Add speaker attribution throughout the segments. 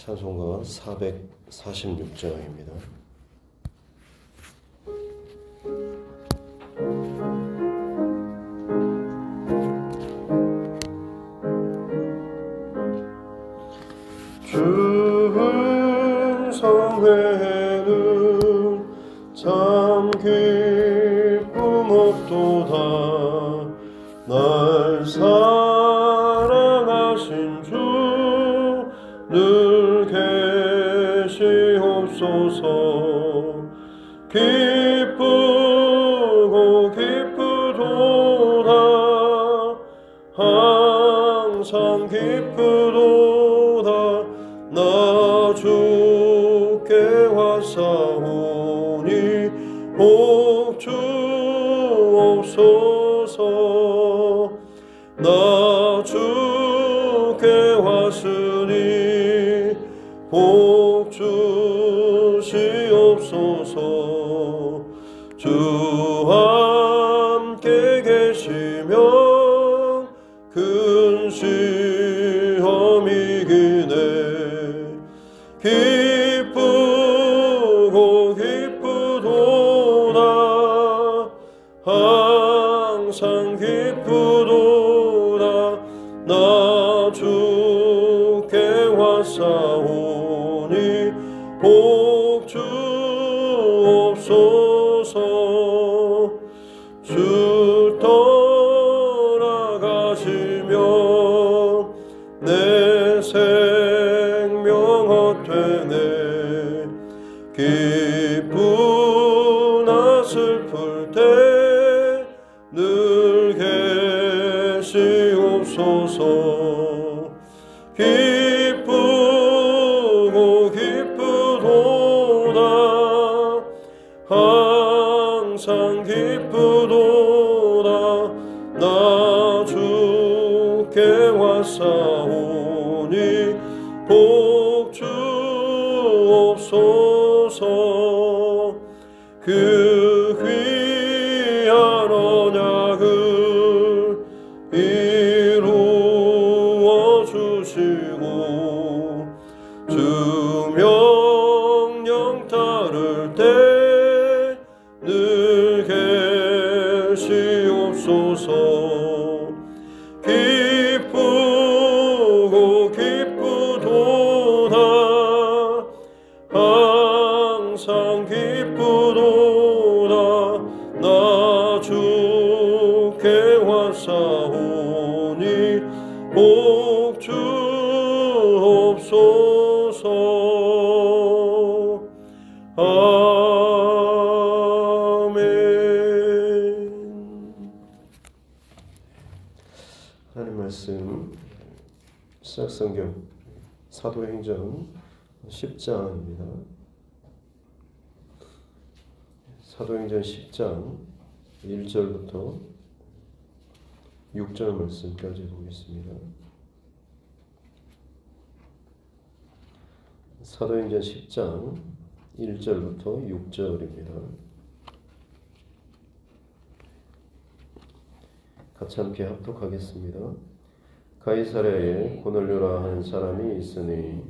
Speaker 1: 찬송가 446장입니다.
Speaker 2: 충성회는 참 기쁨 없도다. 날 사랑하신 주 늘 계시옵소서. 기쁘고 기쁘도다. 항상 기쁘도다. 나 주께 왔사오니 복 주옵소서. 나 주께 왔으니 복 주시옵소서. 주 함께 계시면 큰 시험 이기네. 기쁘고 기쁘도다. 항상 기쁘도다. 나 주께 왔사오니 복 주옵소서. 주 떠나가시면 내 생명 헛되네. 기쁘나 슬플 때 늘 계시옵소서. 기쁘고 기쁘도다. 항상 기쁘도다. 나 주께 왔사오니 복 주옵소서. 그 귀한 언약을 이루어 주시고 주 명령 따를 때 늘 계시옵소서. 기쁘고 기쁘도다. 항상 기쁘도다. 나 주께 왔사오니 복 주옵소서. 아멘.
Speaker 1: 하나님 말씀 신약성경 사도행전 10장입니다. 사도행전 10장 1절부터 6절 말씀까지 보겠습니다. 사도행전 10장 1절부터 6절입니다. 같이 함께 합독하겠습니다. 가이사랴에 고넬료라 하는 사람이 있으니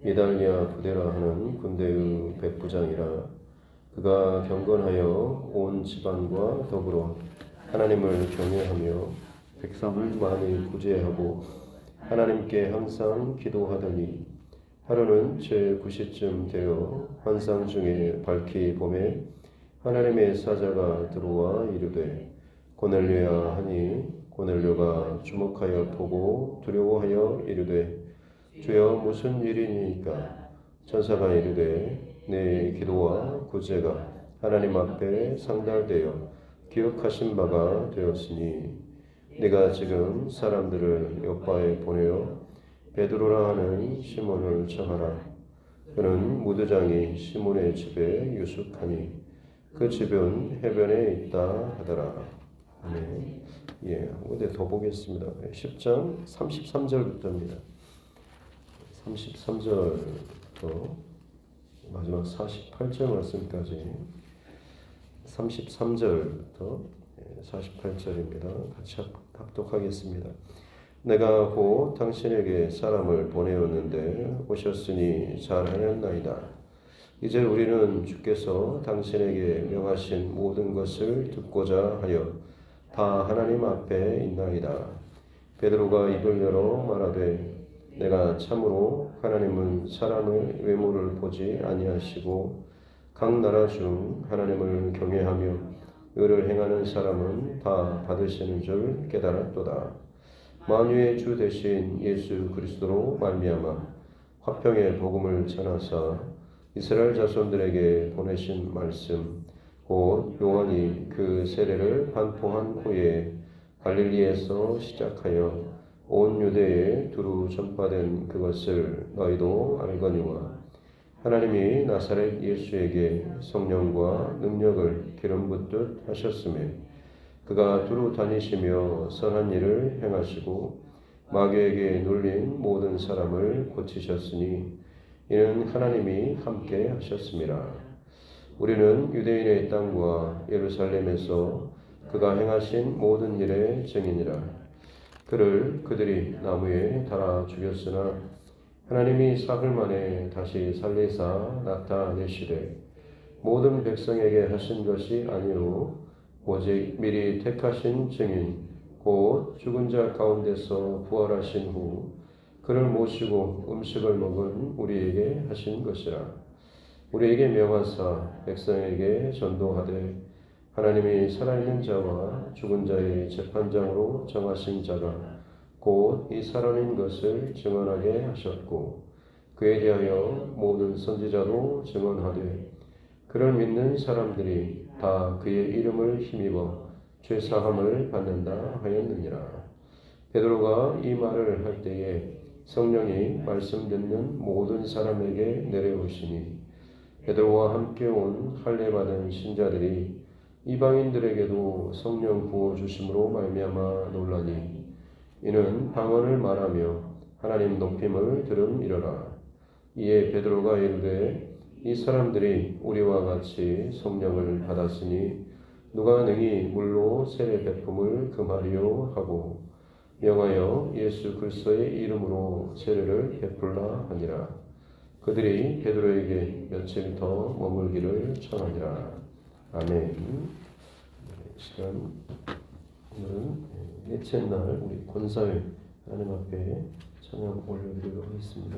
Speaker 1: 이달리아 부데라 하는 군대의 백부장이라. 그가 경건하여 온 집안과 더불어 하나님을 경외하며 백성을 많이 구제하고 하나님께 항상 기도하더니 하루는 제9시쯤 되어 환상 중에 밝히 봄에 하나님의 사자가 들어와 이르되 고넬료야 하니 고넬료가 주목하여 보고 두려워하여 이르되 주여 무슨 일이니까? 천사가 이르되 내 기도와 구제가 하나님 앞에 상달되어 기억하신 바가 되었으니 네가 지금 사람들을 요파에 보내어 베드로라 하는 시몬을 청하라. 그는 무드장이 시몬의 집에 유숙하니 그 집은 해변에 있다 하더라. 아멘. 예, 근데 더 보겠습니다. 10장 33절부터입니다. 33절부터 마지막 48절 말씀까지 33절부터 48절입니다. 같이 합독하겠습니다. 내가 곧 당신에게 사람을 보내었는데 오셨으니 잘하였나이다. 이제 우리는 주께서 당신에게 명하신 모든 것을 듣고자 하여 다 하나님 앞에 있나이다. 베드로가 입을 열어 말하되 내가 참으로 하나님은 사람의 외모를 보지 아니하시고 각 나라 중 하나님을 경외하며 의를 행하는 사람은 다 받으시는 줄 깨달았도다. 만유의 주 되신 예수 그리스도로 말미암아 화평의 복음을 전하사 이스라엘 자손들에게 보내신 말씀 곧 요한이 그 세례를 반포한 후에 갈릴리에서 시작하여 온 유대에 두루 전파된 그것을 너희도 알거니와 하나님이 나사렛 예수에게 성령과 능력을 기름 붓듯 하셨으며 그가 두루 다니시며 선한 일을 행하시고 마귀에게 눌린 모든 사람을 고치셨으니 이는 하나님이 함께 하셨습니다. 우리는 유대인의 땅과 예루살렘에서 그가 행하신 모든 일의 증인이라. 그를 그들이 나무에 달아 죽였으나 하나님이 사흘 만에 다시 살리사 나타내시되 모든 백성에게 하신 것이 아니요 오직 미리 택하신 증인 곧 죽은 자 가운데서 부활하신 후 그를 모시고 음식을 먹은 우리에게 하신 것이라. 우리에게 명하사 백성에게 전도하되 하나님이 살아있는 자와 죽은 자의 재판장으로 정하신 자가 곧 이 사람인 것을 증언하게 하셨고 그에 대하여 모든 선지자도 증언하되 그를 믿는 사람들이 다 그의 이름을 힘입어 죄사함을 받는다 하였느니라. 베드로가 이 말을 할 때에 성령이 말씀 듣는 모든 사람에게 내려오시니 베드로와 함께 온 할례받은 신자들이 이방인들에게도 성령 부어주심으로 말미암아 놀라니 이는 방언을 말하며 하나님 높임을 들음이러라. 이에 베드로가 이르되 이 사람들이 우리와 같이 성령을 받았으니 누가 능히 물로 세례 베품을 금하리요 하고 명하여 예수 그리스도의 이름으로 세례를 베풀라 하니라. 그들이 베드로에게 며칠 더 머물기를 청하니라. 아멘. 시간 오늘은 넷째 날 우리 권사회 하나님 앞에 찬양 올려드리도록 하겠습니다.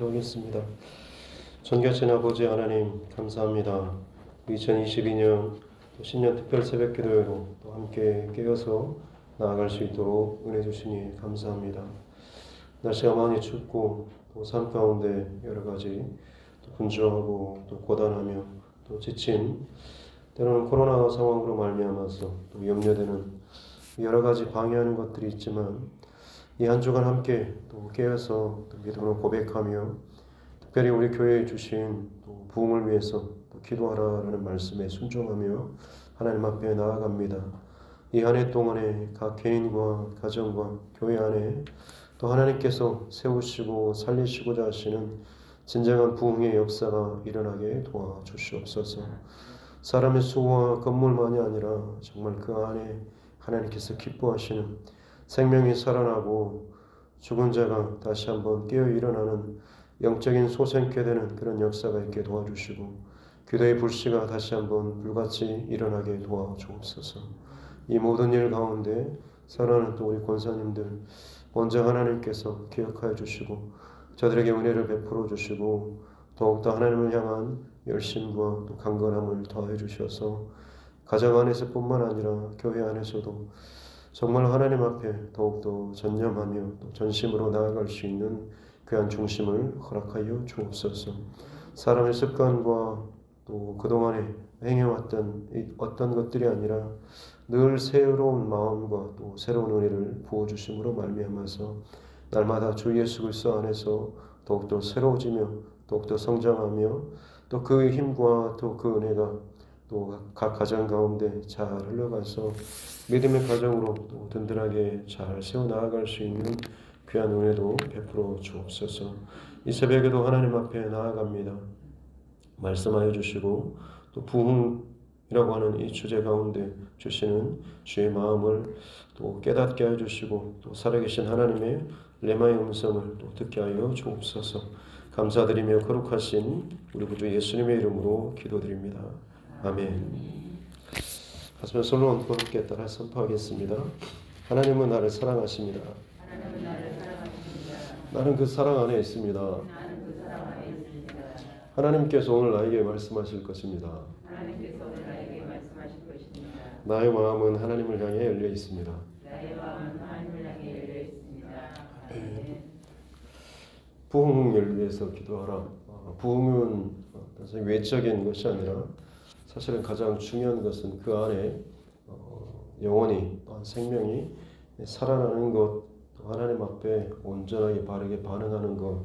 Speaker 1: 기도하겠습니다. 존귀하신 아버지 하나님 감사합니다. 2022년 신년 특별 새벽 기도회로 또 함께 깨어서 나아갈 수 있도록 은혜 주시니 감사합니다. 날씨가 많이 춥고 또 삶 가운데 여러 가지 또 분주하고 또 고단하며 또 지친 때로는 코로나 상황으로 말미암아서 또 염려되는 여러 가지 방해하는 것들이 있지만 이 한 주간 함께 또 깨어서 또 믿음으로 고백하며 특별히 우리 교회에 주신 또 부흥을 위해서 또 기도하라라는 말씀에 순종하며 하나님 앞에 나아갑니다. 이 한 해 동안에 각 개인과 가정과 교회 안에 또 하나님께서 세우시고 살리시고자 하시는 진정한 부흥의 역사가 일어나게 도와주시옵소서. 사람의 수와 건물만이 아니라 정말 그 안에 하나님께서 기뻐하시는 생명이 살아나고 죽은 자가 다시 한번 깨어 일어나는 영적인 소생케 되는 그런 역사가 있게 도와주시고 기도의 불씨가 다시 한번 불같이 일어나게 도와주옵소서. 이 모든 일 가운데 사랑하는 또 우리 권사님들 먼저 하나님께서 기억하여 주시고 저들에게 은혜를 베풀어 주시고 더욱더 하나님을 향한 열심과 또 강건함을 더해 주셔서 가정 안에서뿐만 아니라 교회 안에서도 정말 하나님 앞에 더욱더 전념하며 또 전심으로 나아갈 수 있는 귀한 중심을 허락하여 주옵소서. 사람의 습관과 또 그동안에 행해왔던 어떤 것들이 아니라 늘 새로운 마음과 또 새로운 은혜를 부어주심으로 말미암아서 날마다 주 예수 그리스도 안에서 더욱더 새로워지며 더욱더 성장하며 또 그 힘과 또 그 은혜가 또 각 가정 가운데 잘 흘러가서 믿음의 가정으로 또 든든하게 잘 세워나갈 수 있는 귀한 은혜도 베풀어 주옵소서. 이 새벽에도 하나님 앞에 나아갑니다. 말씀하여 주시고 또 부흥이라고 하는 이 주제 가운데 주시는 주의 마음을 또 깨닫게 하여 주시고 또 살아계신 하나님의 레마의 음성을 또 듣게 하여 주옵소서. 감사드리며 거룩하신 우리 구주 예수님의 이름으로 기도드립니다. 아멘. 가슴에 손을 얹고 함께 따라 선포하겠습니다. 하나님은 나를 사랑하십니다. 나는 그 사랑 안에 있습니다. 하나님께서 오늘 나에게 말씀하실 것입니다. 나의 마음은 하나님을 향해 열려 있습니다. 부흥을 위해서 기도하라. 부흥은 단순히 외적인 것이 아니라 사실은 가장 중요한 것은 그 안에 영혼이 또한 생명이 살아나는 것, 또 하나님 앞에 온전하게 바르게 반응하는 것,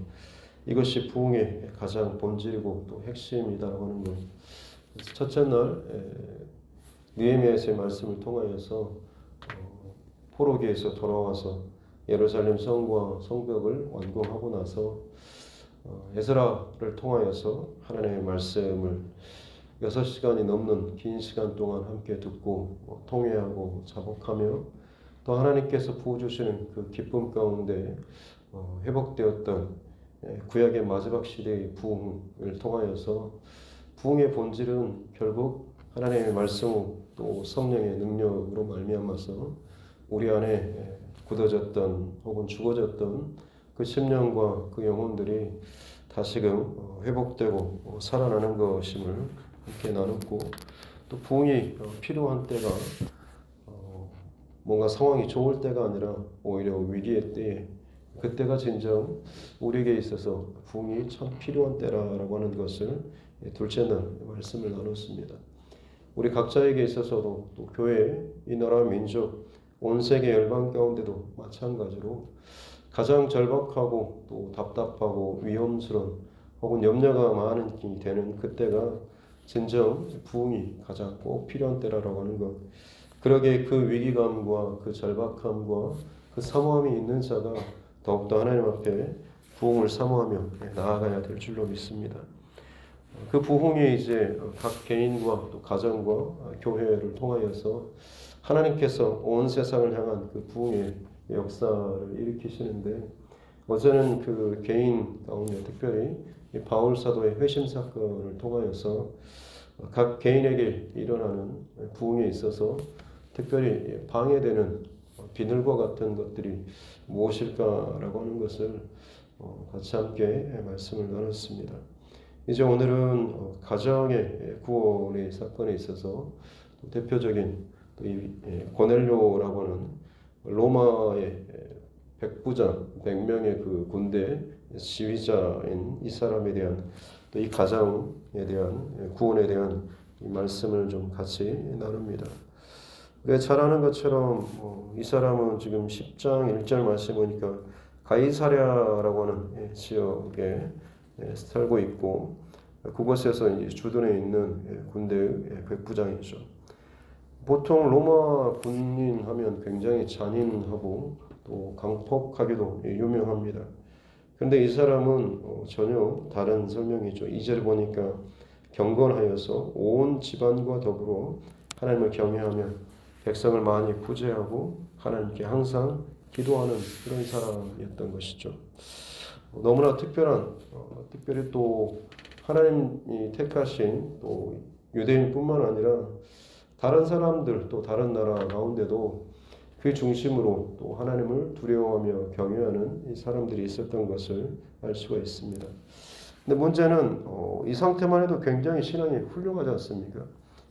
Speaker 1: 이것이 부흥의 가장 본질이고 또 핵심이다라고 하는 것. 첫째 날 느헤미야서의 말씀을 통하여서 포로기에서 돌아와서 예루살렘 성과 성벽을 완공하고 나서 에스라를 통하여서 하나님의 말씀을 6시간이 넘는 긴 시간 동안 함께 듣고 통회하고 자복하며 또 하나님께서 부어주시는 그 기쁨 가운데 회복되었던 구약의 마지막 시대의 부흥을 통하여서 부흥의 본질은 결국 하나님의 말씀 또 성령의 능력으로 말미암아서 우리 안에 굳어졌던 혹은 죽어졌던 그 심령과 그 영혼들이 다시금 회복되고 살아나는 것임을 함께 나눴고 또 부흥이 필요한 때가 뭔가 상황이 좋을 때가 아니라 오히려 위기의 때에 그때가 진정 우리에게 있어서 부흥이 참 필요한 때라고 하는 것을 둘째 날 말씀을 나눴습니다. 우리 각자에게 있어서도 또 교회, 이 나라 민족, 온 세계 열방 가운데도 마찬가지로 가장 절박하고 또 답답하고 위험스러운 혹은 염려가 많은 게 되는 그때가 진정 부흥이 가장 꼭 필요한 때라고 하는 것. 그러기에 그 위기감과 그 절박함과 그 사모함이 있는 자가 더욱더 하나님 앞에 부흥을 사모하며 나아가야 될 줄로 믿습니다. 그 부흥이 이제 각 개인과 또 가정과 교회를 통하여서 하나님께서 온 세상을 향한 그 부흥의 역사를 일으키시는데 어제는 그 개인 가운데 특별히 바울 사도의 회심 사건을 통하여서 각 개인에게 일어나는 부흥에 있어서 특별히 방해되는 비늘과 같은 것들이 무엇일까라고 하는 것을 같이 함께 말씀을 나눴습니다. 이제 오늘은 가정의 구원의 사건에 있어서 대표적인 이 고넬료라고 하는 로마의 백부장, 100명의 그 군대 지휘자인 이 사람에 대한 또 이 가정에 대한 구원에 대한 이 말씀을 좀 같이 나눕니다. 우리가 잘 아는 것처럼 이 사람은 지금 10장 1절 말씀 보니까 가이사랴라고 하는 지역에 살고 있고 그곳에서 이제 주둔해 있는 군대의 백부장이죠. 보통 로마 군인 하면 굉장히 잔인하고 또 강폭하기도 유명합니다. 그런데 이 사람은 전혀 다른 설명이죠. 2절 보니까 경건하여서 온 집안과 더불어 하나님을 경외하며 백성을 많이 구제하고 하나님께 항상 기도하는 그런 사람이었던 것이죠. 너무나 특별히 또 하나님이 택하신 또 유대인뿐만 아니라 다른 사람들 또 다른 나라 가운데도 그 중심으로 또 하나님을 두려워하며 경외하는 이 사람들이 있었던 것을 알 수가 있습니다. 근데 문제는 이 상태만 해도 굉장히 신앙이 훌륭하지 않습니까?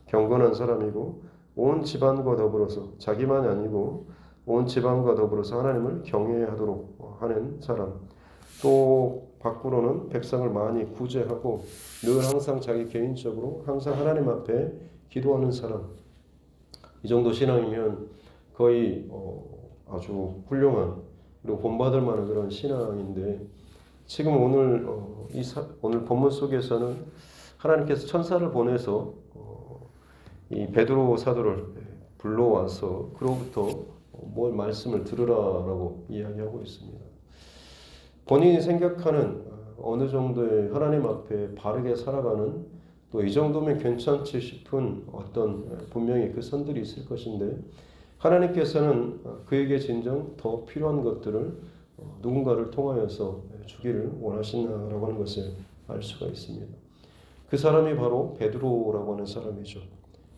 Speaker 1: 경건한 사람이고 온 집안과 더불어서 자기만이 아니고 온 집안과 더불어서 하나님을 경외하도록 하는 사람. 또 밖으로는 백성을 많이 구제하고 늘 항상 자기 개인적으로 항상 하나님 앞에 기도하는 사람. 이 정도 신앙이면 거의 아주 훌륭한 그리고 본받을 만한 그런 신앙인데 지금 오늘 오늘 본문 속에서는 하나님께서 천사를 보내서 이 베드로 사도를 불러와서 그로부터 뭘 말씀을 들으라라고 이야기하고 있습니다. 본인이 생각하는 어느 정도의 하나님 앞에 바르게 살아가는 또 이 정도면 괜찮지 싶은 어떤 분명히 그 선들이 있을 것인데 하나님께서는 그에게 진정 더 필요한 것들을 누군가를 통하여서 주기를 원하신다라고 하는 것을 알 수가 있습니다. 그 사람이 바로 베드로라고 하는 사람이죠.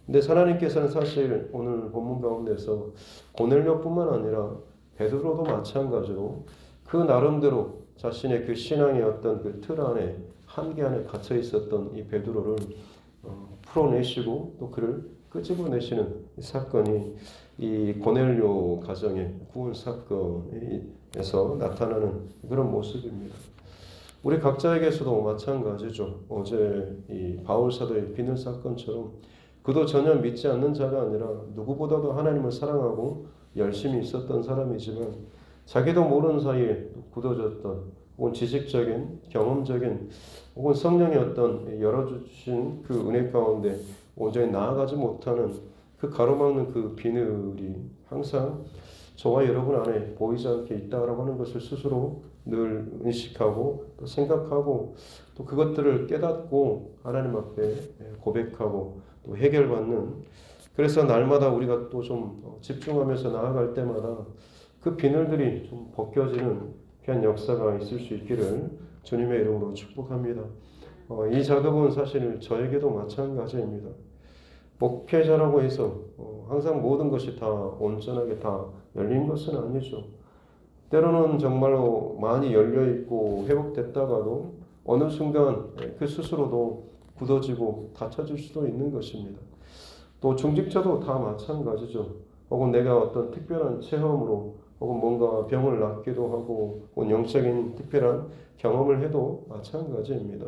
Speaker 1: 근데 하나님께서는 사실 오늘 본문 가운데서 고넬료뿐만 아니라 베드로도 마찬가지로 그 나름대로 자신의 그 신앙의 어떤 그 틀 안에 한계 안에 갇혀 있었던 이 베드로를 풀어내시고 또 그를 끄집어내시는 이 사건이 이 고넬료 가정의 구원 사건에서 나타나는 그런 모습입니다. 우리 각자에게서도 마찬가지죠. 어제 이 바울 사도의 비늘 사건처럼 그도 전혀 믿지 않는 자가 아니라 누구보다도 하나님을 사랑하고 열심히 있었던 사람이지만 자기도 모르는 사이에 굳어졌던 혹은 지식적인, 경험적인 혹은 성령의 어떤 열어주신 그 은혜 가운데 온전히 나아가지 못하는 그 가로막는 그 비늘이 항상 저와 여러분 안에 보이지 않게 있다라고 하는 것을 스스로 늘 인식하고 또 생각하고 또 그것들을 깨닫고 하나님 앞에 고백하고 또 해결받는 그래서 날마다 우리가 또 좀 집중하면서 나아갈 때마다 그 비늘들이 좀 벗겨지는 귀한 역사가 있을 수 있기를 주님의 이름으로 축복합니다. 이 작업은 사실 저에게도 마찬가지입니다. 목회자라고 해서 항상 모든 것이 다 온전하게 다 열린 것은 아니죠. 때로는 정말로 많이 열려있고 회복됐다가도 어느 순간 그 스스로도 굳어지고 닫혀질 수도 있는 것입니다. 또 중직자도 다 마찬가지죠. 혹은 내가 어떤 특별한 체험으로 혹은 뭔가 병을 낫기도 하고 혹은 영적인 특별한 경험을 해도 마찬가지입니다.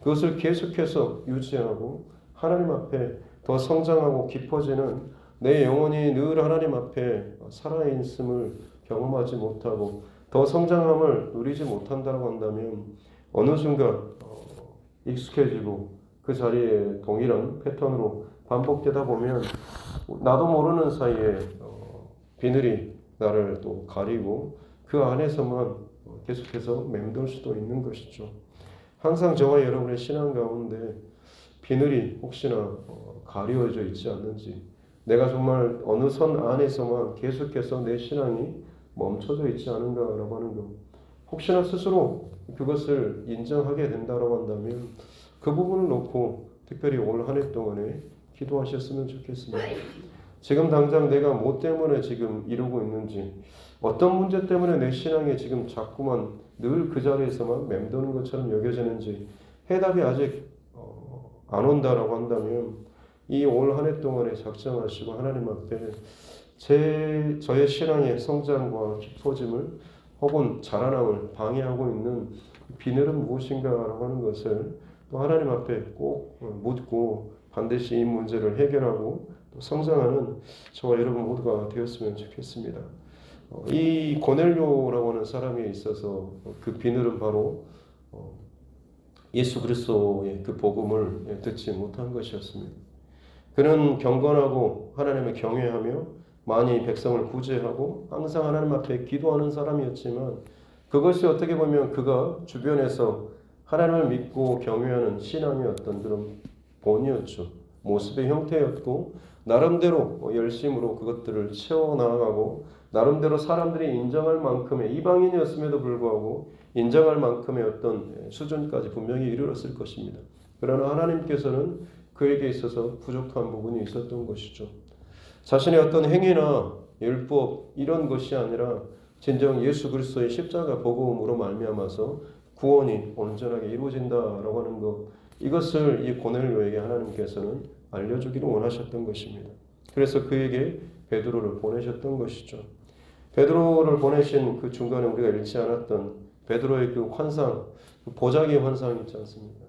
Speaker 1: 그것을 계속해서 유지하고 하나님 앞에 더 성장하고 깊어지는 내 영혼이 늘 하나님 앞에 살아있음을 경험하지 못하고 더 성장함을 누리지 못한다고 한다면 어느 순간 익숙해지고 그 자리에 동일한 패턴으로 반복되다 보면 나도 모르는 사이에 비늘이 나를 또 가리고 그 안에서만 계속해서 맴돌 수도 있는 것이죠. 항상 저와 여러분의 신앙 가운데 비늘이 혹시나 가려져 있지 않는지 내가 정말 어느 선 안에서만 계속해서 내 신앙이 멈춰져 있지 않은가라고 하는 것 혹시나 스스로 그것을 인정하게 된다고 한다면 그 부분을 놓고 특별히 올 한 해 동안에 기도하셨으면 좋겠습니다. 지금 당장 내가 뭐 때문에 지금 이러고 있는지 어떤 문제 때문에 내 신앙이 지금 자꾸만 늘 그 자리에서만 맴도는 것처럼 여겨지는지 해답이 아직 안 온다라고 한다면 이 올 한 해 동안에 작정하시고 하나님 앞에 저의 신앙의 성장과 깊어짐을 혹은 자라남을 방해하고 있는 비늘은 무엇인가라고 하는 것을 또 하나님 앞에 꼭 묻고 반드시 이 문제를 해결하고 또 성장하는 저와 여러분 모두가 되었으면 좋겠습니다. 이 고넬료라고 하는 사람에 있어서 그 비늘은 바로 예수 그리스도의 그 복음을 듣지 못한 것이었습니다. 그는 경건하고 하나님을 경외하며 많이 백성을 구제하고 항상 하나님 앞에 기도하는 사람이었지만 그것이 어떻게 보면 그가 주변에서 하나님을 믿고 경외하는 신앙의 어떤 그런 본이었죠. 모습의 형태였고 나름대로 열심으로 그것들을 채워나가고 나름대로 사람들이 인정할 만큼의 이방인이었음에도 불구하고 인정할 만큼의 어떤 수준까지 분명히 이르렀을 것입니다. 그러나 하나님께서는 그에게 있어서 부족한 부분이 있었던 것이죠. 자신의 어떤 행위나 율법 이런 것이 아니라 진정 예수 그리스도의 십자가 복음으로 말미암아서 구원이 온전하게 이루어진다라고 하는 것, 이것을 이 고넬료에게 하나님께서는 알려주기를 원하셨던 것입니다. 그래서 그에게 베드로를 보내셨던 것이죠. 베드로를 보내신 그 중간에 우리가 잃지 않았던 베드로의 그 환상, 그 보자기의 환상이 있지 않습니까?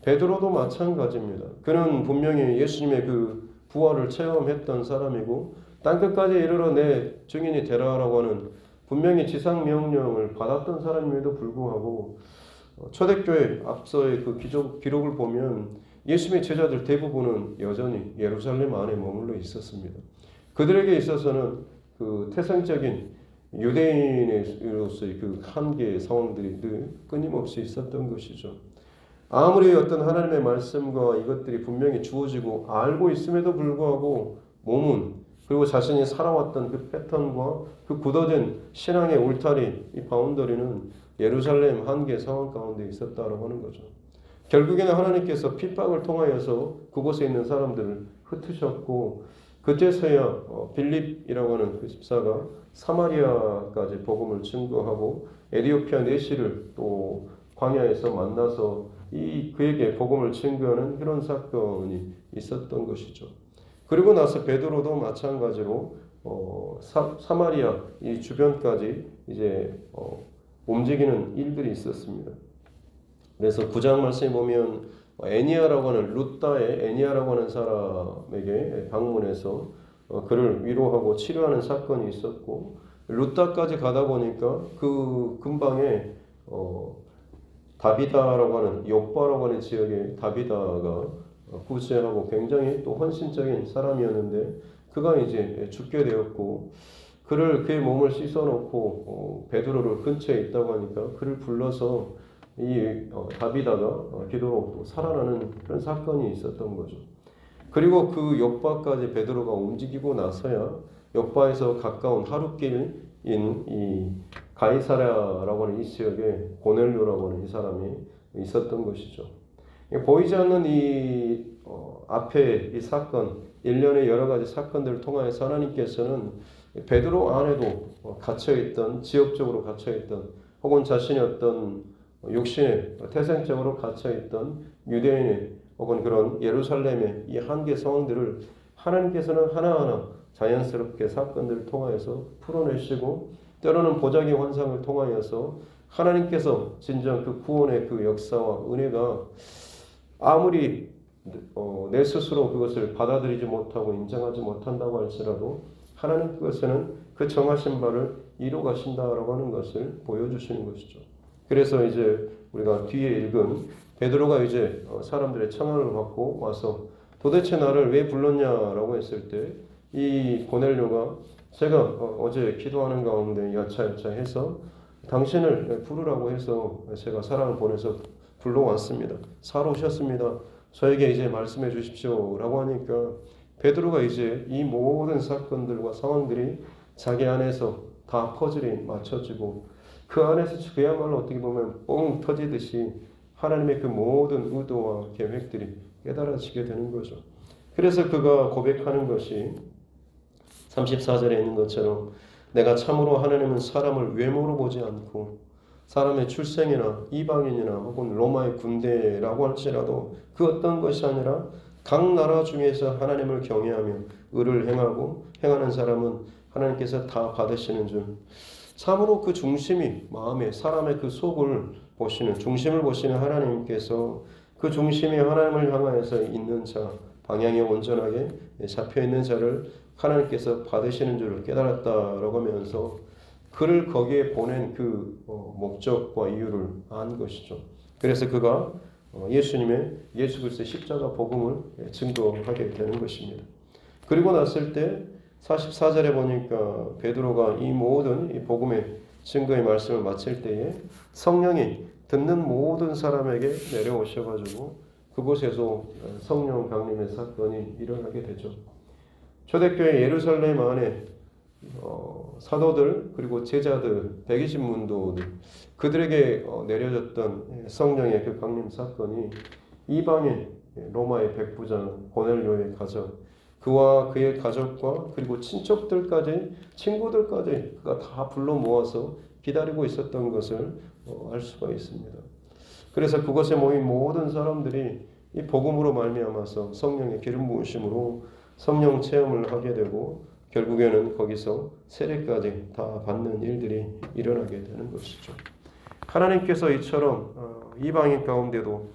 Speaker 1: 베드로도 마찬가지입니다. 그는 분명히 예수님의 그 부활을 체험했던 사람이고 땅끝까지 이르러 내 증인이 되라라고 하는 분명히 지상 명령을 받았던 사람임에도 불구하고 초대교회 앞서의 그 기록을 보면 예수님의 제자들 대부분은 여전히 예루살렘 안에 머물러 있었습니다. 그들에게 있어서는 그 태생적인 유대인으로서의 그 한계의 상황들이 늘 끊임없이 있었던 것이죠. 아무리 어떤 하나님의 말씀과 이것들이 분명히 주어지고 알고 있음에도 불구하고 몸은 그리고 자신이 살아왔던 그 패턴과 그 굳어진 신앙의 울타리, 이 바운더리는 예루살렘 한계 상황 가운데 있었다라고 하는 거죠. 결국에는 하나님께서 핍박을 통하여서 그곳에 있는 사람들을 흩으셨고 그제서야 빌립이라고 하는 그 집사가 사마리아까지 복음을 증거하고 에디오피아 내시를 또 광야에서 만나서 그에게 복음을 증거하는 그런 사건이 있었던 것이죠. 그리고 나서 베드로도 마찬가지로 사마리아 이 주변까지 이제 움직이는 일들이 있었습니다. 그래서 9장 말씀에 보면 애니아라고 하는 루다의 애니아라고 하는 사람에게 방문해서 그를 위로하고 치료하는 사건이 있었고 루다까지 가다 보니까 그 근방에 다비다라고 하는 욥바라고 하는 지역에 다비다가 구제하고 굉장히 또 헌신적인 사람이었는데 그가 이제 죽게 되었고 그의 몸을 씻어놓고 베드로를 근처에 있다고 하니까 그를 불러서 이 다비다가 기도로 살아나는 그런 사건이 있었던 거죠. 그리고 그 욥바까지 베드로가 움직이고 나서야 욥바에서 가까운 하룻길인 이 가이사랴라고 하는 이 지역에 고넬료라고 하는 이 사람이 있었던 것이죠. 보이지 않는 이 앞에 이 사건, 일련의 여러 가지 사건들을 통하여서 하나님께서는 베드로 안에도 갇혀있던, 지역적으로 갇혀있던 혹은 자신의 어떤 육신에 태생적으로 갇혀있던 유대인의 혹은 그런 예루살렘의 이 한계 상황들을 하나님께서는 하나하나 자연스럽게 사건들을 통하여서 풀어내시고 때로는 보자기 환상을 통하여서 하나님께서 진정 그 구원의 그 역사와 은혜가 아무리 내 스스로 그것을 받아들이지 못하고 인정하지 못한다고 할지라도 하나님 그것에는 그 정하신 바를 이루어 가신다라고 하는 것을 보여주시는 것이죠. 그래서 이제 우리가 뒤에 읽은 베드로가 이제 사람들의 청함을 받고 와서 도대체 나를 왜 불렀냐라고 했을 때 이 고넬료가 제가 어제 기도하는 가운데 야차야차 해서 당신을 부르라고 해서 제가 사람을 보내서 불러왔습니다. 사러 오셨습니다. 저에게 이제 말씀해 주십시오 라고 하니까 베드로가 이제 이 모든 사건들과 상황들이 자기 안에서 다 퍼즐이 맞춰지고 그 안에서 그야말로 어떻게 보면 뻥 터지듯이 하나님의 그 모든 의도와 계획들이 깨달아지게 되는 거죠. 그래서 그가 고백하는 것이 34절에 있는 것처럼 내가 참으로 하나님은 사람을 외모로 보지 않고 사람의 출생이나 이방인이나 혹은 로마의 군대라고 할지라도 그 어떤 것이 아니라 각 나라 중에서 하나님을 경외하며 의를 행하고 행하는 사람은 하나님께서 다 받으시는 줄. 참으로 그 중심이 마음에 사람의 그 속을 보시는 중심을 보시는 하나님께서 그 중심이 하나님을 향하여서 있는 자, 방향이 온전하게 잡혀 있는 자를 하나님께서 받으시는 줄을 깨달았다라고 하면서 그를 거기에 보낸 그 목적과 이유를 안 것이죠. 그래서 그가 예수님의 예수 그리스도의 십자가 복음을 증거하게 되는 것입니다. 그리고 났을 때 44절에 보니까 베드로가 이 모든 이 복음의 증거의 말씀을 마칠 때에 성령이 듣는 모든 사람에게 내려오셔가지고 그곳에서 성령 강림의 사건이 일어나게 되죠. 초대교회 예루살렘 안에 사도들 그리고 제자들 120문도들 그들에게 내려졌던 성령의 그 강림 사건이 이방인 로마의 백부장 고넬료의 가정 그와 그의 가족과 그리고 친척들까지 친구들까지 그가 다 불러 모아서 기다리고 있었던 것을 알 수가 있습니다. 그래서 그곳에 모인 모든 사람들이 이 복음으로 말미암아서 성령의 기름 부으심으로 성령 체험을 하게 되고 결국에는 거기서 세례까지 다 받는 일들이 일어나게 되는 것이죠. 하나님께서 이처럼 이방인 가운데도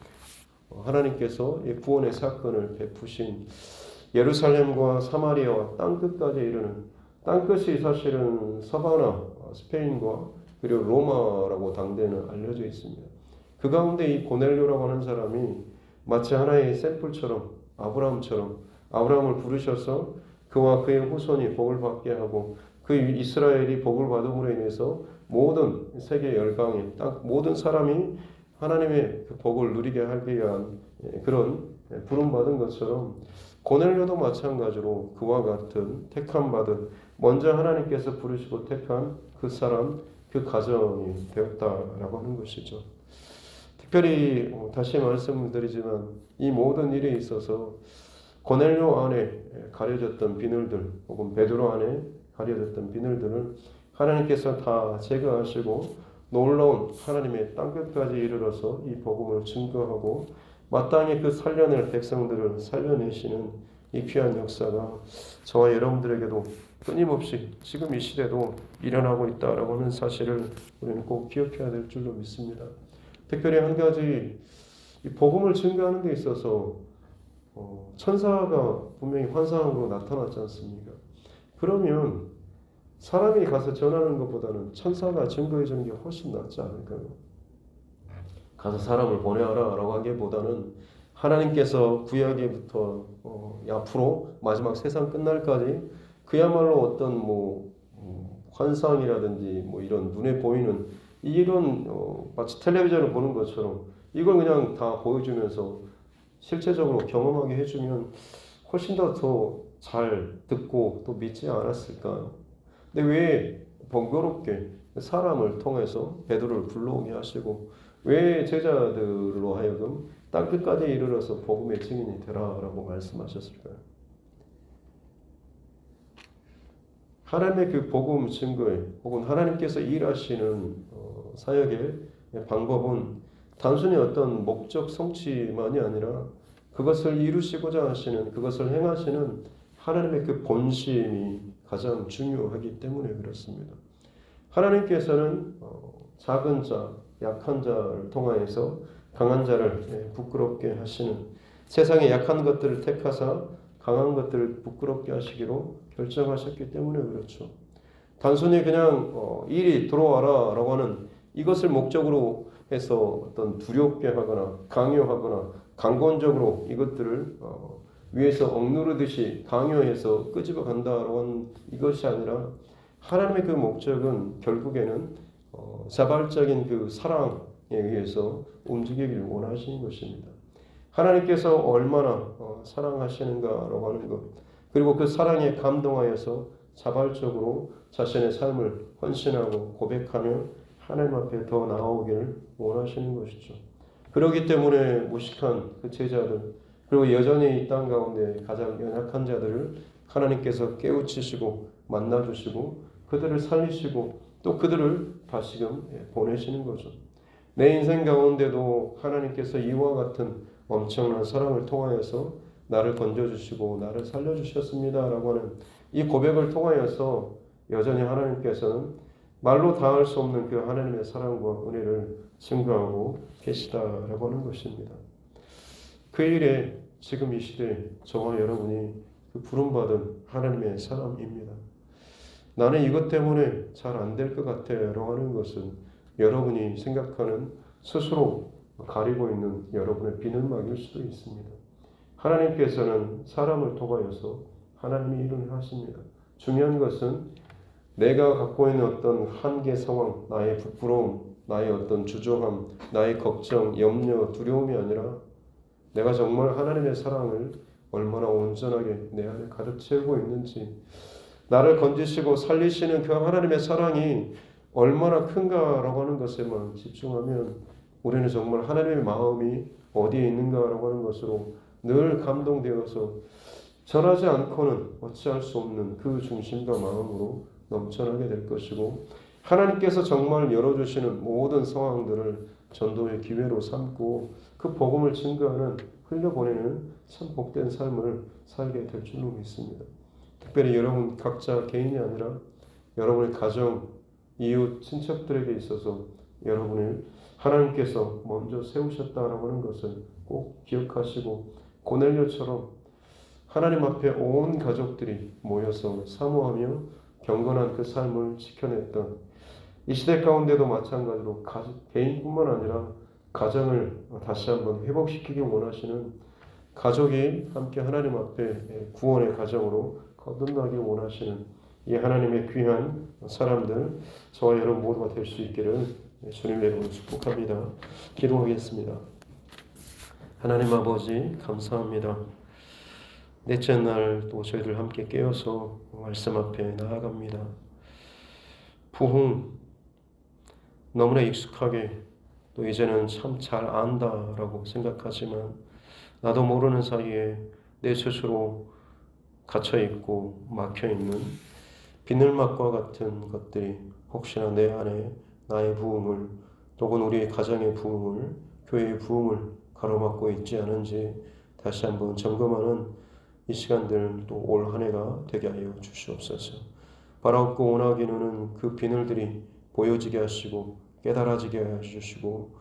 Speaker 1: 하나님께서 이 구원의 사건을 베푸신 예루살렘과 사마리아와 땅끝까지 이르는 땅끝이 사실은 서바나 스페인과 그리고 로마라고 당대는 알려져 있습니다. 그 가운데 이 고넬료라고 하는 사람이 마치 하나의 샘플처럼 아브라함을 부르셔서 그와 그의 후손이 복을 받게 하고 그 이스라엘이 복을 받음으로 인해서 모든 세계 열강의 모든 사람이 하나님의 그 복을 누리게 하기 위한 그런 부름받은 것처럼 고넬료도 마찬가지로 그와 같은 택함받은 먼저 하나님께서 부르시고 택한 그 사람 그 가정이 되었다라고 하는 것이죠. 특별히 다시 말씀드리지만 이 모든 일에 있어서 고넬료 안에 가려졌던 비늘들 혹은 베드로 안에 가려졌던 비늘들을 하나님께서 다 제거하시고 놀라운 하나님의 땅끝까지 이르러서 이 복음을 증거하고 마땅히 그 살려낼 백성들을 살려내시는 이 귀한 역사가 저와 여러분들에게도 끊임없이 지금 이 시대도 일어나고 있다라고 하는 사실을 우리는 꼭 기억해야 될 줄로 믿습니다. 특별히 한 가지 이 복음을 증거하는 데 있어서 천사가 분명히 환상으로 나타났지 않습니까? 그러면 사람이 가서 전하는 것보다는 천사가 증거해 주는 게 훨씬 낫지 않을까요? 가서 사람을 보내라 라고 하기보다는 하나님께서 구약에부터 앞으로 마지막 세상 끝날까지 그야말로 어떤 환상이라든지 이런 눈에 보이는 이런 마치 텔레비전을 보는 것처럼 이걸 그냥 다 보여주면서 실제적으로 경험하게 해주면 훨씬 더 잘 듣고 또 믿지 않았을까요? 근데 왜 번거롭게 사람을 통해서 베드로를 불러오게 하시고 왜 제자들로 하여금 땅끝까지 이르러서 복음의 증인이 되라라고 말씀하셨을까요? 하나님의 그 복음 증거에 혹은 하나님께서 일하시는 사역의 방법은 단순히 어떤 목적 성취만이 아니라 그것을 이루시고자 하시는 그것을 행하시는 하나님의 그 본심이 가장 중요하기 때문에 그렇습니다. 하나님께서는 작은 자, 약한 자를 통하여서 강한 자를 부끄럽게 하시는 세상의 약한 것들을 택하사 강한 것들을 부끄럽게 하시기로 결정하셨기 때문에 그렇죠. 단순히 그냥 일이 들어와라 라고 하는 이것을 목적으로 해서 어떤 두렵게 하거나 강요하거나 강권적으로 이것들을 위에서 억누르듯이 강요해서 끄집어 간다라고 하는 이것이 아니라 하나님의 그 목적은 결국에는 자발적인 그 사랑에 의해서 움직이기를 원하시는 것입니다. 하나님께서 얼마나 사랑하시는가라고 하는 것 그리고 그 사랑에 감동하여서 자발적으로 자신의 삶을 헌신하고 고백하며 하나님 앞에 더 나아오기를 원하시는 것이죠. 그렇기 때문에 무식한 그 제자들 그리고 여전히 이 땅 가운데 가장 연약한 자들을 하나님께서 깨우치시고 만나주시고 그들을 살리시고 또 그들을 다시금 보내시는 거죠. 내 인생 가운데도 하나님께서 이와 같은 엄청난 사랑을 통하여서 나를 건져주시고 나를 살려주셨습니다 라고 하는 이 고백을 통하여서 여전히 하나님께서는 말로 다할 수 없는 그 하나님의 사랑과 은혜를 증거하고 계시다라고 하는 것입니다. 그 일에 지금 이 시대에 저와 여러분이 그 부름받은 하나님의 사람입니다. 나는 이것 때문에 잘 안 될 것 같아라고 하는 것은 여러분이 생각하는 스스로 가리고 있는 여러분의 비늘막일 수도 있습니다. 하나님께서는 사람을 통하여서 하나님이 일을 하십니다. 중요한 것은 내가 갖고 있는 어떤 한계 상황, 나의 부끄러움, 나의 어떤 주저함, 나의 걱정, 염려, 두려움이 아니라 내가 정말 하나님의 사랑을 얼마나 온전하게 내 안에 가득 채우고 있는지, 나를 건지시고 살리시는 그 하나님의 사랑이 얼마나 큰가라고 하는 것에만 집중하면 우리는 정말 하나님의 마음이 어디에 있는가라고 하는 것으로 늘 감동되어서 전하지 않고는 어찌할 수 없는 그 중심과 마음으로 넘쳐나게 될 것이고, 하나님께서 정말 열어주시는 모든 상황들을 전도의 기회로 삼고 그 복음을 증거하는, 흘려보내는 참 복된 삶을 살게 될 줄로 믿습니다. 특별히 여러분 각자 개인이 아니라 여러분의 가정, 이웃, 친척들에게 있어서 여러분을 하나님께서 먼저 세우셨다라고 하는 것을 꼭 기억하시고, 고넬료처럼 하나님 앞에 온 가족들이 모여서 사모하며 경건한 그 삶을 지켜냈던 이 시대 가운데도 마찬가지로 개인뿐만 아니라 가정을 다시 한번 회복시키기 원하시는, 가족이 함께 하나님 앞에 구원의 가정으로 거듭나기 원하시는 이 하나님의 귀한 사람들, 저와 여러분 모두가 될 수 있기를 주님의 이름으로 축복합니다. 기도하겠습니다. 하나님 아버지 감사합니다. 넷째 날 또 저희들 함께 깨어서 말씀 앞에 나아갑니다. 부흥 너무나 익숙하게 또 이제는 참 잘 안다라고 생각하지만 나도 모르는 사이에 내 스스로 갇혀있고 막혀있는 비늘막과 같은 것들이 혹시나 내 안에 나의 부흥을, 또는 우리의 가정의 부흥을, 교회의 부흥을 가로막고 있지 않은지 다시 한번 점검하는 이 시간들 또 올 한 해가 되게 하여 주시옵소서. 바라옵고 원하기는 그 비늘들이 보여지게 하시고 깨달아지게 하여 주시고,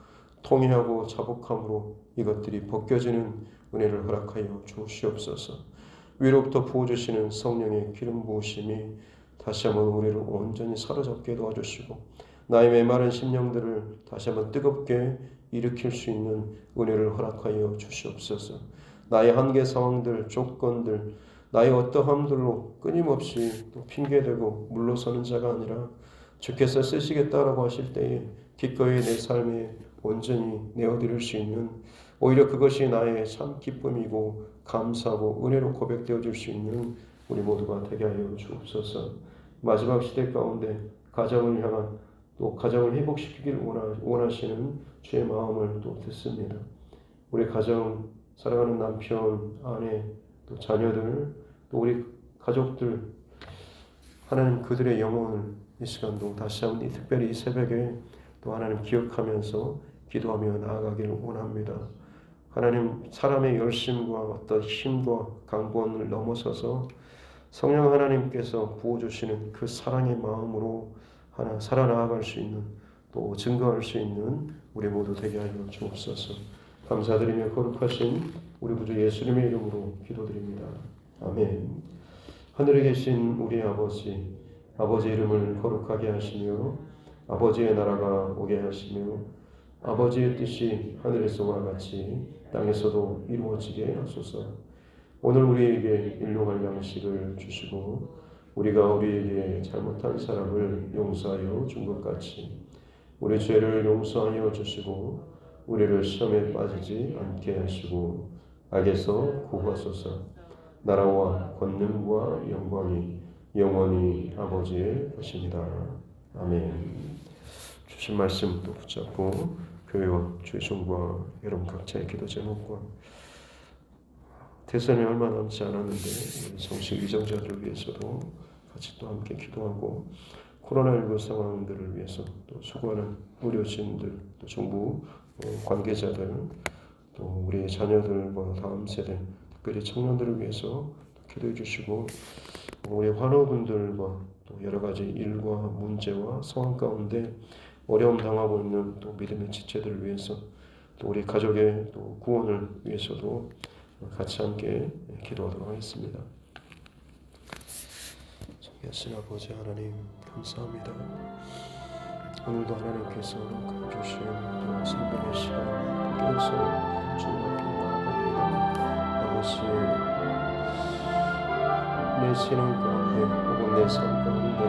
Speaker 1: 통회하고 자복함으로 이것들이 벗겨지는 은혜를 허락하여 주시옵소서. 위로부터 부어주시는 성령의 기름 부으심이 다시 한번 우리를 온전히 사로잡게 도와주시고, 나의 메마른 심령들을 다시 한번 뜨겁게 일으킬 수 있는 은혜를 허락하여 주시옵소서. 나의 한계 상황들, 조건들, 나의 어떠함들로 끊임없이 또 핑계대고 물러서는 자가 아니라 주께서 쓰시겠다라고 하실 때에 기꺼이 내 삶에 온전히 내어드릴 수 있는, 오히려 그것이 나의 참 기쁨이고 감사하고 은혜로 고백되어질 수 있는 우리 모두가 되게 하여 주옵소서. 마지막 시대 가운데 가정을 향한, 또 가정을 회복시키기를 원하시는 주의 마음을 또 듣습니다. 우리 가정, 사랑하는 남편, 아내, 또 자녀들, 또 우리 가족들, 하나님 그들의 영혼을 이 시간도 다시 한번 특별히 이 새벽에 또 하나님 기억하면서 기도하며 나아가기를 원합니다. 하나님, 사람의 열심과 어떤 힘과 강권을 넘어서서 성령 하나님께서 부어주시는 그 사랑의 마음으로 하나 살아나아갈 수 있는, 또 증거할 수 있는 우리 모두 되게 하여 주옵소서. 감사드리며 거룩하신 우리 구주 예수님의 이름으로 기도드립니다. 아멘. 하늘에 계신 우리 아버지, 아버지 이름을 거룩하게 하시며 아버지의 나라가 오게 하시며 아버지의 뜻이 하늘에서와 같이 땅에서도 이루어지게 하소서. 오늘 우리에게 일용할 양식을 주시고 우리가 우리에게 잘못한 사람을 용서하여 준 것 같이 우리 죄를 용서하여 주시고 우리를 시험에 빠지지 않게 하시고 악에서 구하소서. 나라와 권능과 영광이 영원히 아버지의 것입니다. 아멘. 주신 말씀 또 붙잡고 교회와 주의 종과 여러분 각자의 기도 제목과 대선이 얼마 남지 않았는데 정식 위정자들을 위해서도 같이 또 함께 기도하고 코로나19 상황들을 위해서 또 수고하는 의료진들, 또 정부 관계자들, 또 우리의 자녀들과 다음 세대, 특별히 청년들을 위해서 기도해 주시고 우리 환우분들과 또 여러 가지 일과 문제와 상황 가운데 어려움 당하고 있는 또 믿음의 지체들을 위해서 또 우리 가족의 또 구원을 위해서도 같이 함께 기도하도록 하겠습니다. 성하신 아버지 하나님 감사합니다. 오늘도 하나님께서 주신 또 생명의 시간 깨어서 주님께 나아갑니다. 아버지 내 신앙 가운데 혹은 내 삶 가운데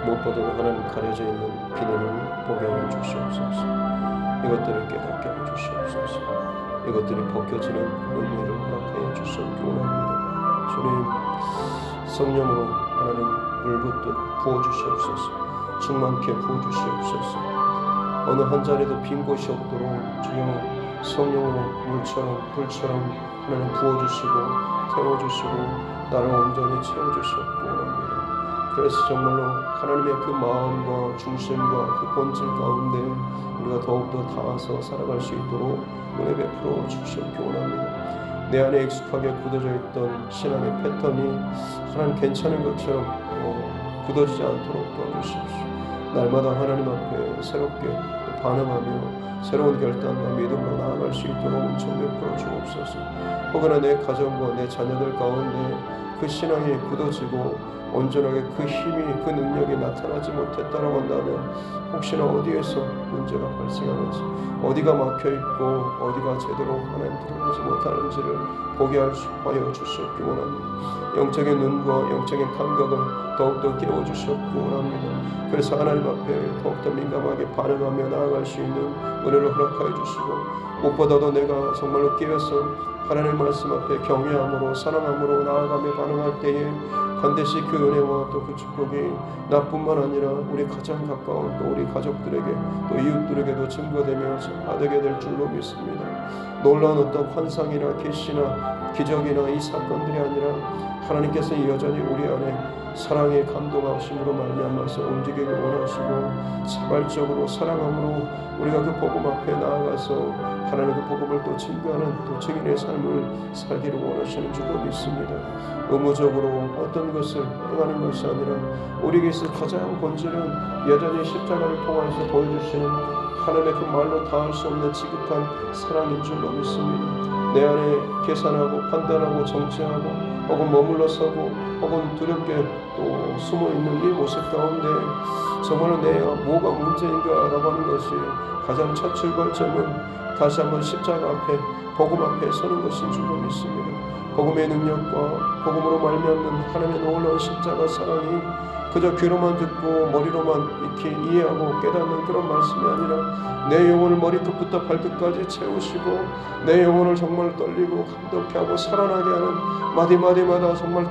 Speaker 1: 무엇보다도 하나님 가려져 있는 비늘을 보게 하여 주시옵소서. 이것들을 깨닫게 하여 주시옵소서. 이것들이 벗겨지는 은혜를 허락하여 주시옵기 원합니다. 주님 성령으로 하나님 물붓듯 부어주시옵소서. 충만케 부어주시옵소서. 어느 한 자리도 빈 곳이 없도록 주여 성령으로 물처럼 불처럼 하나님 부어주시고 태워주시고 나를 온전히 채워주시옵기 원합니다. 그래서 정말로 하나님의 그 마음과 중심과 그 본질 가운데 우리가 더욱더 닿아서 살아갈 수 있도록 은혜 베풀어 주시옵기 원합니다. 내 안에 익숙하게 굳어져 있던 신앙의 패턴이 하나님 괜찮은 것처럼 굳어지지 않도록 도와주십시오. 날마다 하나님 앞에 새롭게 반응하며 새로운 결단과 믿음으로 나아갈 수 있도록 은총 베풀어 주옵소서. 혹여나 내 가정과 내 자녀들 가운데 그 신앙이 굳어지고 온전하게 그 힘이 그 능력이 나타나지 못했다라고 한다면 혹시나 어디에서 문제가 발생하는지 어디가 막혀있고 어디가 제대로 하나님 드러나지 못하는지를 보게 하여 주시옵기 원합니다. 영적인 눈과 영적인 감각을 더욱더 깨워주시옵기 원합니다. 그래서 하나님 앞에 더욱더 민감하게 반응하며 나아갈 수 있는 은혜를 허락하여 주시고 무엇보다도 내가 정말로 깨어서 하나님 말씀 앞에 경외함으로 사랑함으로 나아가며 반응할 때에 반드시 그 은혜와 또 그 축복이 나뿐만 아니라 우리 가장 가까운 또 우리 가족들에게 또 이웃들에게도 증거되며 받게 될 줄로 믿습니다. 놀라운 어떤 환상이나 계시나 기적이나 이 사건들이 아니라 하나님께서 여전히 우리 안에 사랑의 감동하심으로 말미암아서 움직이길 원하시고 자발적으로 사랑함으로 우리가 그 복음 앞에 나아가서 하나님의 그 복음을 또 증거하는 또 증인의 삶을 살기를 원하시는 줄로 믿습니다. 의무적으로 어떤 것을 행하는 것이 아니라 우리에게서 가장 본질은 여전히 십자가를 통해서 보여주시는 하나님의 그 말로 닿을 수 없는 지극한 사랑인 줄로 믿습니다. 내 안에 계산하고 판단하고 정죄하고 혹은 머물러 서고 혹은 두렵게 또 숨어있는 이 모습 가운데 정말로 내가 뭐가 문제인가라고 하는 것이 가장 첫 출발점은 다시 한번 십자가 앞에 복음 앞에 서는 것인 줄로 믿습니다. 복음의 능력과 복음으로 말미암는 하나님의 놀라운 십자가 사랑이 그저 귀로만 듣고 머리로만 이렇게 이해하고 깨닫는 그런 말씀이 아니라 내 영혼을 머리끝부터 발끝까지 채우시고 내 영혼을 정말 떨리고 감동케 하고 살아나게 하는 마디마디마다 정말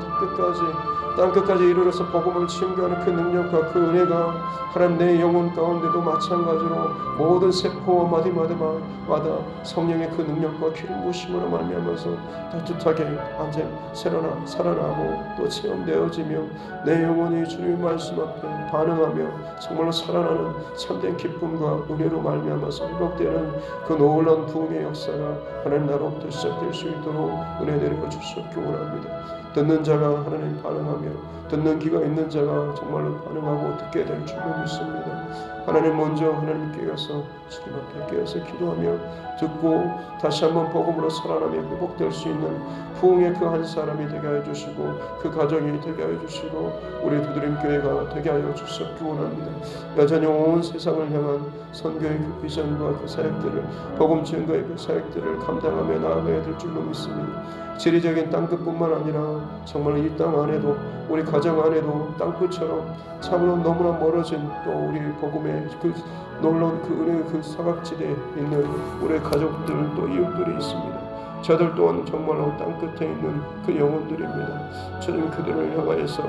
Speaker 1: 땅끝까지 이르러서 복음을 증거하는 그 능력과 그 은혜가 하나님 내 영혼 가운데도 마찬가지로 모든 세포와 마디마디마다 성령의 그 능력과 기름 부으심으로 말미암아서 따뜻하게 완전 살아나고 또 체험되어지며 내 영혼이 주님의 말씀 앞에 반응하며 정말로 살아나는 참된 기쁨과 은혜로 말미암아서 회복되는 그 놀라운 부흥의 역사가 하나님 나로부터 시작될 수 있도록 은혜 내려 주시옵기 원합니다. 듣는 자가 하나님 반응하며 듣는 귀가 있는 자가 정말로 반응하고 듣게 될 줄로 믿습니다. 하나님 먼저 하나님께 가서 주님 앞에 깨어서 기도하며 듣고 다시 한번 복음으로 살아나며 회복될 수 있는 부흥의 그 한 사람이 되게 하여 주시고 그 가정이 되게 하여 주시고 우리 두드림교회가 되게 하여 주시옵기 원합니다. 여전히 온 세상을 향한 선교의 그 비전과 그 사역들을 복음 증거의 그 사역들을 감당하며 나아가야 될 줄로 믿습니다. 지리적인 땅끝뿐만 아니라 정말 이 땅 안에도 우리 가정 안에도 땅끝처럼 참으로 너무나 멀어진 또 우리 복음의 그 놀라운 그 은혜의 그 사각지대에 있는 우리 가족들 또 이웃들이 있습니다. 저들 또한 정말로 땅끝에 있는 그 영혼들입니다. 주님 그들을 향하여서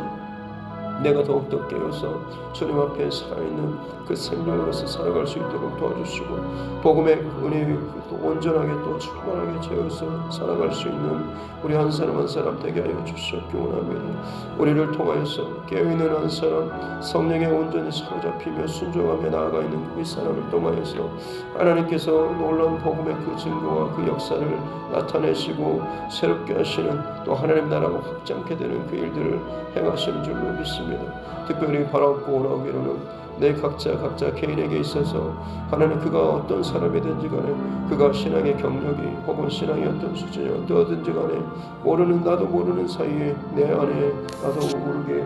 Speaker 3: 내가 더욱더 깨어서 주님 앞에 살아있는 그 생명으로서 살아갈 수 있도록 도와주시고 복음의 은혜에 또 온전하게 또 충만하게 채워서 살아갈 수 있는 우리 한 사람 한 사람 되게 하여 주시옵기 원합니다. 우리를 통하여서 깨어있는 한 사람, 성령에 온전히 사로잡히며 순종하며 나아가 있는 그 사람을 통하여서 하나님께서 놀라운 복음의 그 증거와 그 역사를 나타내시고 새롭게 하시는 또 하나님 나라가 확장케 되는 그 일들을 행하시는 줄로 믿습니다. 특별히 바라옵고 원하기로는 내 각자 개인에게 있어서 하나님 그가 어떤 사람이든지 간에 그가 신앙의 경력이 혹은 신앙의 어떤 수준이 어떠하든지 간에 나도 모르는 사이에 내 안에 나도 모르게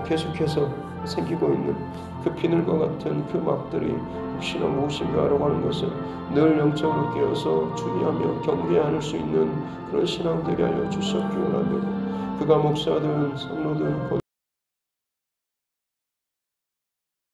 Speaker 3: 계속해서 생기고 있는 그 비늘과 같은 그 막들이 혹시나 무엇인가 하라고 하는 것을 늘 영적으로 깨어서 주의하며 경계할 수 있는 그런 신앙 되게 하여 주시옵기 원합니다. 그가 목사든 성로든